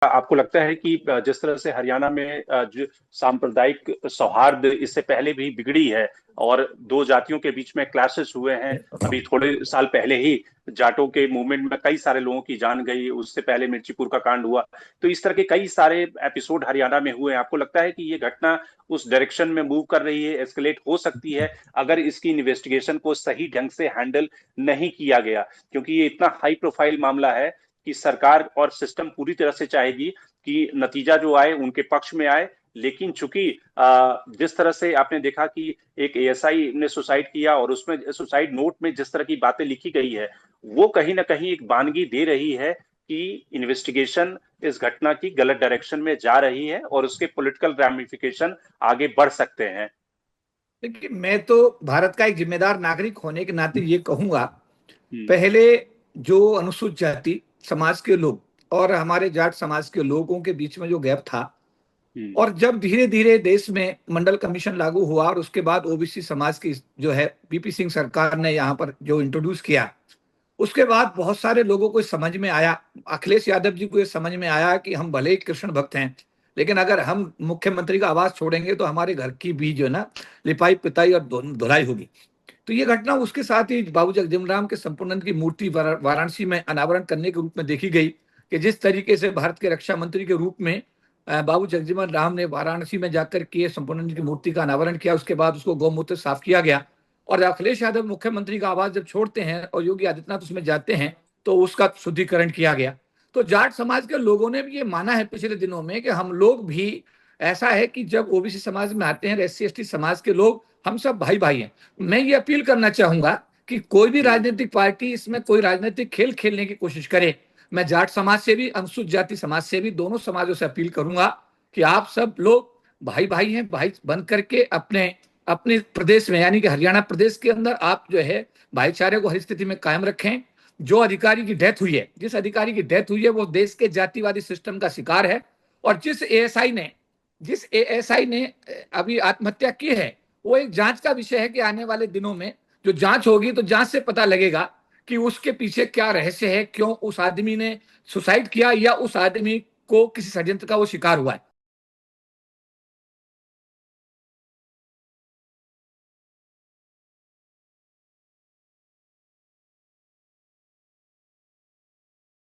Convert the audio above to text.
आपको लगता है कि जिस तरह से हरियाणा में जो सांप्रदायिक सौहार्द इससे पहले भी बिगड़ी है और दो जातियों के बीच में क्लैशेस हुए हैं, अभी थोड़े साल पहले ही जाटों के मूवमेंट में कई सारे लोगों की जान गई, उससे पहले मिर्चीपुर का कांड हुआ, तो इस तरह के कई सारे एपिसोड हरियाणा में हुए हैं। आपको लगता है कि ये घटना उस डायरेक्शन में मूव कर रही है, एस्केलेट हो सकती है अगर इसकी इन्वेस्टिगेशन को सही ढंग से हैंडल नहीं किया गया? क्योंकि ये इतना हाई प्रोफाइल मामला है कि सरकार और सिस्टम पूरी तरह से चाहेगी कि नतीजा जो आए उनके पक्ष में आए, लेकिन चूंकि जिस तरह से आपने देखा कि एक एएसआई ने सुसाइड किया और उसमें सुसाइड नोट में जिस तरह की बातें लिखी गई है, वो कहीं ना कहीं एक बानगी दे रही है कि इन्वेस्टिगेशन इस घटना की गलत डायरेक्शन में जा रही है और उसके पॉलिटिकल रैमिफिकेशन आगे बढ़ सकते हैं। देखिए, मैं तो भारत का एक जिम्मेदार नागरिक होने के नाते ये कहूंगा, हम्म। पहले जो अनुसूचित जाति समाज के लोग और हमारे जाट समाज के लोगों के बीच में जो गैप था, हम्म। और जब धीरे धीरे देश में मंडल कमीशन लागू हुआ और उसके बाद ओबीसी समाज की जो है पीपी सिंह सरकार ने यहाँ पर जो इंट्रोड्यूस किया, उसके बाद बहुत सारे लोगों को समझ में आया, अखिलेश यादव जी को ये समझ में आया कि हम भले ही कृष्ण भक्त हैं, लेकिन अगर हम मुख्यमंत्री का आवाज छोड़ेंगे तो हमारे घर की भी जो है ना लिपाई पिताई और धुलाई होगी। तो ये घटना उसके साथ ही बाबू जगजीवन के संपूर्णानंद की मूर्ति वाराणसी में अनावरण करने के रूप में देखी गई कि जिस तरीके से भारत के रक्षा मंत्री के रूप में बाबू जगजीवन राम ने वाराणसी में जाकर के संपूर्णानंद की मूर्ति का अनावरण किया, उसके बाद उसको गौमूत्र साफ किया गया। और अखिलेश यादव मुख्यमंत्री का आवाज जब छोड़ते हैं और योगी आदित्यनाथ उसमें जाते हैं तो उसका शुद्धिकरण किया गया। तो जाट समाज के लोगों ने भी ये माना है पिछले दिनों में कि हम लोग भी, ऐसा है कि जब ओबीसी समाज में आते हैं, एससी एसटी समाज के लोग, हम सब भाई भाई हैं। मैं ये अपील करना चाहूंगा कि कोई भी हम्म। राजनीतिक पार्टी इसमें कोई राजनीतिक खेल खेलने की कोशिश करे। मैं जाट समाज से भी, अनुसूचित जाति समाज से भी, दोनों समाजों से अपील करूंगा कि आप सब लोग भाई भाई हैं, भाई बन करके अपने अपने प्रदेश में यानी कि हरियाणा प्रदेश के अंदर आप जो है भाईचारे को हर स्थिति में कायम रखें। जो अधिकारी की डेथ हुई है, जिस अधिकारी की डेथ हुई है, वो देश के जातिवादी सिस्टम का शिकार है। और जिस एएसआई ने अभी आत्महत्या की है, वो एक जांच का विषय है कि आने वाले दिनों में जो जांच होगी तो जांच से पता लगेगा कि उसके पीछे क्या रहस्य है, क्यों उस आदमी ने सुसाइड किया या उस आदमी को किसी षड्यंत्र का वो शिकार हुआ है।